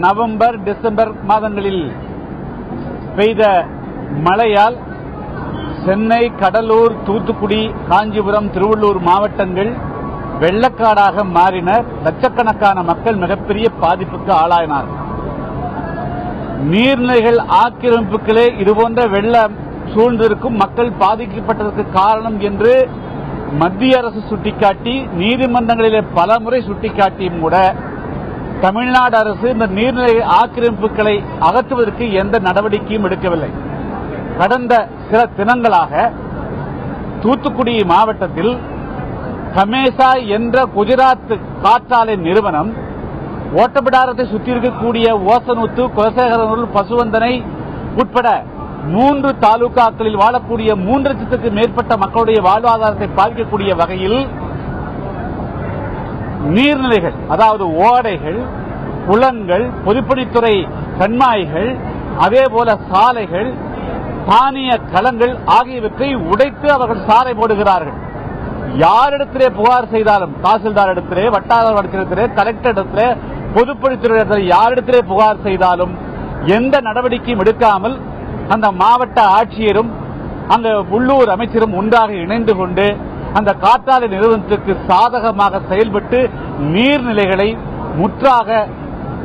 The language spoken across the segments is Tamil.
நவம்பர், டிசம்பர் மாதங்களில் பெய்த மழையால் சென்னை, கடலூர், தூத்துக்குடி, காஞ்சிபுரம், திருவள்ளூர் மாவட்டங்கள் வெள்ளக்காடாக மாறின. லட்சக்கணக்கான மக்கள் மிகப்பெரிய பாதிப்புக்கு ஆளாயினார்கள். நீர்நிலைகள் ஆக்கிரமிப்புகளே இதுபோன்ற வெள்ளம் சூழ்ந்திருக்கும், மக்கள் பாதிக்கப்பட்டதற்கு காரணம் என்று மத்திய அரசு சுட்டிக்காட்டி, நீதிமன்றங்களிலே பலமுறை சுட்டிக்காட்டியும் கூட தமிழ்நாடு அரசு இந்த நீர்நிலை ஆக்கிரமிப்புகளை அகற்றுவதற்கு எந்த நடவடிக்கையும் எடுக்கவில்லை. கடந்த சில தினங்களாக தூத்துக்குடி மாவட்டத்தில் கமேசா என்ற குஜராத் காற்றாலை நிறுவனம் ஓட்டப்பிடாரத்தை சுற்றி இருக்கக்கூடிய ஓசனூத்து, குலசேகரனூர், பசுவந்தனை உட்பட 3 தாலுகாக்களில் வாழக்கூடிய 3 லட்சத்துக்கு மேற்பட்ட மக்களுடைய வாழ்வாதாரத்தை பாதிக்கக்கூடிய வகையில் நீர்நிலைகள், அதாவது ஓடைகள், குளங்கள், பொதுப்பணித்துறை கண்மாய்கள், அதேபோல சாலைகள், தானிய களங்கள் ஆகியவற்றை உடைத்து அவர்கள் சாலை போடுகிறார்கள். யாரிடத்திலே புகார் செய்தாலும், தாசில்தார் இடத்திலே, வட்டார வழக்கிடத்திலே, கலெக்டர் இடத்திலே, பொதுப்பணித்துறை இடத்திலே யாரிடத்திலே புகார் செய்தாலும் எந்த நடவடிக்கையும் எடுக்காமல் அந்த மாவட்ட ஆட்சியரும் அங்க உள்ளூர் அமைச்சரும் ஒன்றாக இணைந்து கொண்டு அந்த காற்றாலை நிறுவனத்திற்கு சாதகமாக செயல்பட்டு நீர்நிலைகளை முற்றாக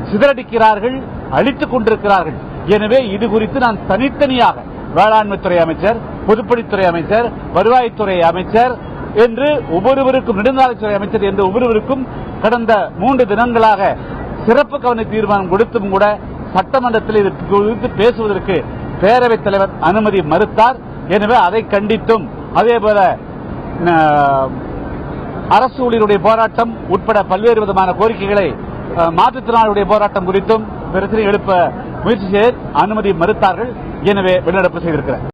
சிதறடிக்கிறார்கள், அழித்துக் கொண்டிருக்கிறார்கள். எனவே இது குறித்து நான் தனித்தனியாக வேளாண்மைத்துறை அமைச்சர், பொதுப்பணித்துறை அமைச்சர், வருவாய்த்துறை அமைச்சர் என்று ஒவ்வொருவருக்கும், நெடுஞ்சாலைத்துறை அமைச்சர் என்று ஒவ்வொருவருக்கும் கடந்த 3 தினங்களாக சிறப்பு கவன தீர்மானம் கொடுத்தும் கூட சட்டமன்றத்தில் இது குறித்து பேசுவதற்கு பேரவைத் தலைவர் அனுமதி மறுத்தார். எனவே அதை கண்டித்தும், அதேபோல அரசு ஊழியருடைய போராட்டம் உட்பட பல்வேறு விதமான கோரிக்கைகளை, மாற்றுத்திறனாளிகளுடைய போராட்டம் குறித்தும் பிரச்சனை எழுப்ப முயற்சி செய்ய அனுமதி மறுத்தார்கள். எனவே வெளிநடப்பு செய்திருக்கிறார்.